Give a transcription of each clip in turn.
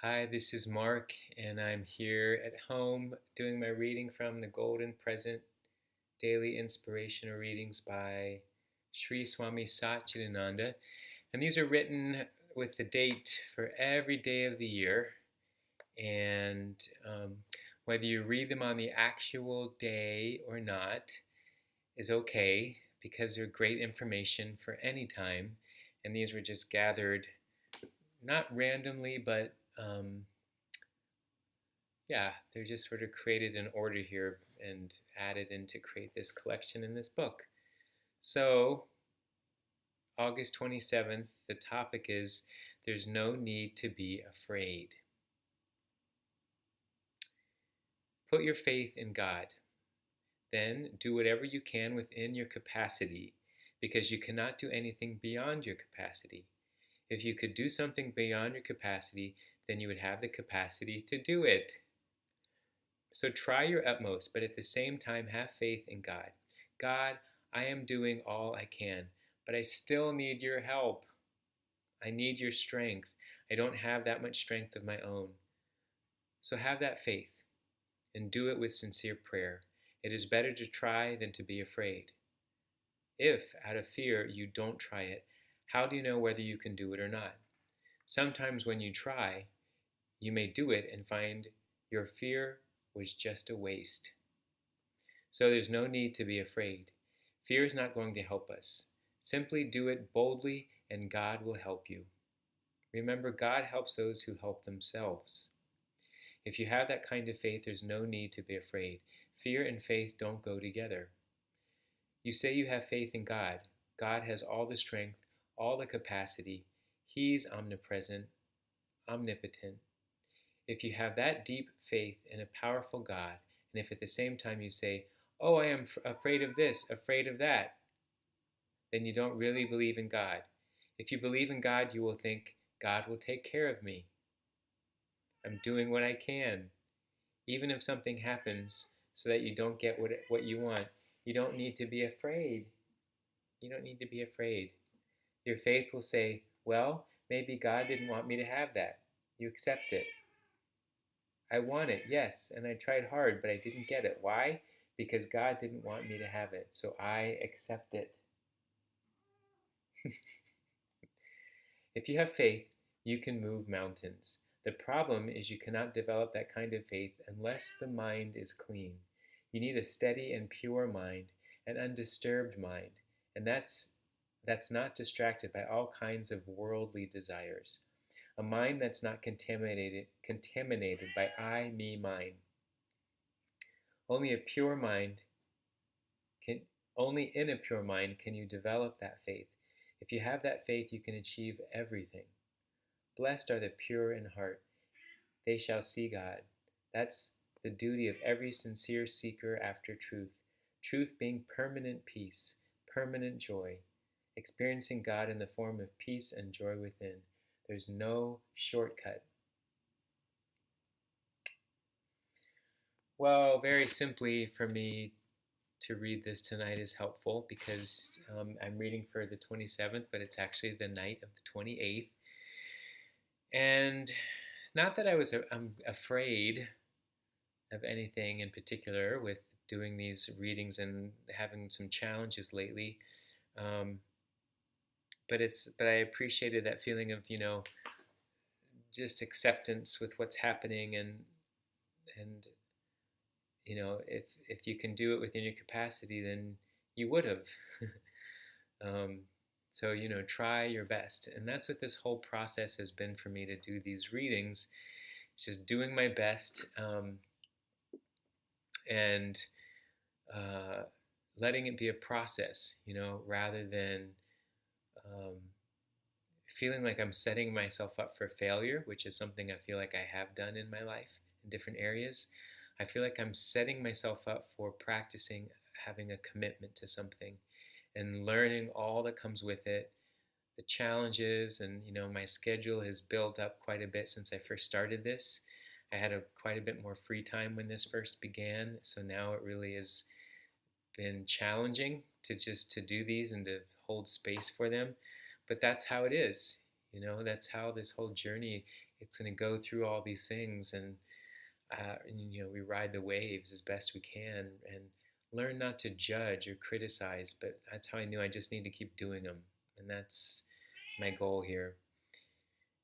Hi, this is Mark, and I'm here at home doing my reading from the Golden Present Daily Inspirational Readings by Sri Swami Satchidananda. And these are written with the date for every day of the year. And whether you read them on the actual day or not is okay because they're great information for any time. And these were just gathered not randomly, but yeah, they're just sort of created in order here and added in to create this collection in this book. So, August 27th, the topic is There's No Need to Be Afraid. Put your faith in God. Then do whatever you can within your capacity, because you cannot do anything beyond your capacity. If you could do something beyond your capacity, then you would have the capacity to do it. So try your utmost, but at the same time, have faith in God. God, I am doing all I can, but I still need your help. I need your strength. I don't have that much strength of my own. So have that faith and do it with sincere prayer. It is better to try than to be afraid. If, out of fear, you don't try it, how do you know whether you can do it or not? Sometimes when you try, you may do it and find your fear was just a waste. So there's no need to be afraid. Fear is not going to help us. Simply do it boldly and God will help you. Remember, God helps those who help themselves. If you have that kind of faith, there's no need to be afraid. Fear and faith don't go together. You say you have faith in God. God has all the strength, all the capacity. He's omnipresent, omnipotent. If you have that deep faith in a powerful God, and if at the same time you say, oh, I am afraid of this, afraid of that, then you don't really believe in God. If you believe in God, you will think, God will take care of me. I'm doing what I can. Even if something happens so that you don't get what you want, you don't need to be afraid. You don't need to be afraid. Your faith will say, well, maybe God didn't want me to have that. You accept it. I want it, yes, and I tried hard, but I didn't get it. Why? Because God didn't want me to have it, so I accept it. If you have faith, you can move mountains. The problem is you cannot develop that kind of faith unless the mind is clean. You need a steady and pure mind, an undisturbed mind, and that's not distracted by all kinds of worldly desires. A mind that's not contaminated by I, me, mine. Only a pure mind can only in a pure mind can you develop that faith. If you have that faith, you can achieve everything. Blessed are the pure in heart, they shall see God. That's the duty of every sincere seeker after truth. Truth being permanent peace, permanent joy, experiencing God in the form of peace and joy within. There's no shortcut. Well, very simply for me to read this tonight is helpful because I'm reading for the 27th, but it's actually the night of the 28th. And not that I'm afraid of anything in particular with doing these readings and having some challenges lately. Um, but I appreciated that feeling of just acceptance with what's happening and if you can do it within your capacity, then you would have. um, so try your best, and that's what this whole process has been for me to do these readings. It's just doing my best, and uh, letting it be a process, rather than um, feeling like I'm setting myself up for failure, which is something I feel like I have done in my life in different areas. I feel like I'm setting myself up for practicing having a commitment to something and learning all that comes with it, the challenges, and my schedule has built up quite a bit since I first started this. I had quite a bit more free time when this first began, so now it really has been challenging to do these and to hold space for them. But that's how it is. That's how this whole journey, it's going to go through all these things, and we ride the waves as best we can and learn not to judge or criticize. But that's how I knew I just need to keep doing them, and that's my goal here.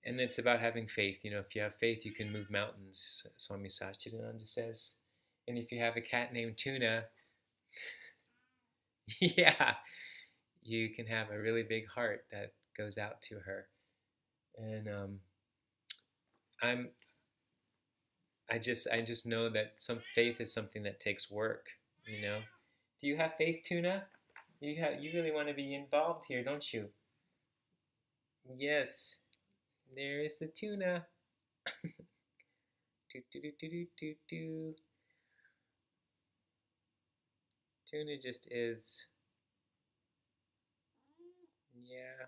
And it's about having faith. If you have faith, you can move mountains, Swami Satchidananda says. And if you have a cat named Tuna, yeah, you can have a really big heart that goes out to her. And I'm I just know that some faith is something that takes work. Do you have faith, Tuna? You really want to be involved here, don't you? Yes. There is the tuna. Do do do do do do do. Tuna just is. Yeah.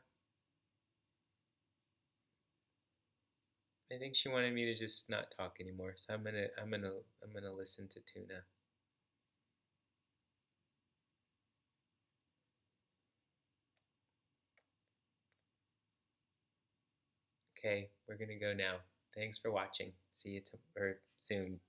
I think she wanted me to just not talk anymore, so I'm gonna listen to Tuna. Okay, we're gonna go now. Thanks for watching. See you or soon.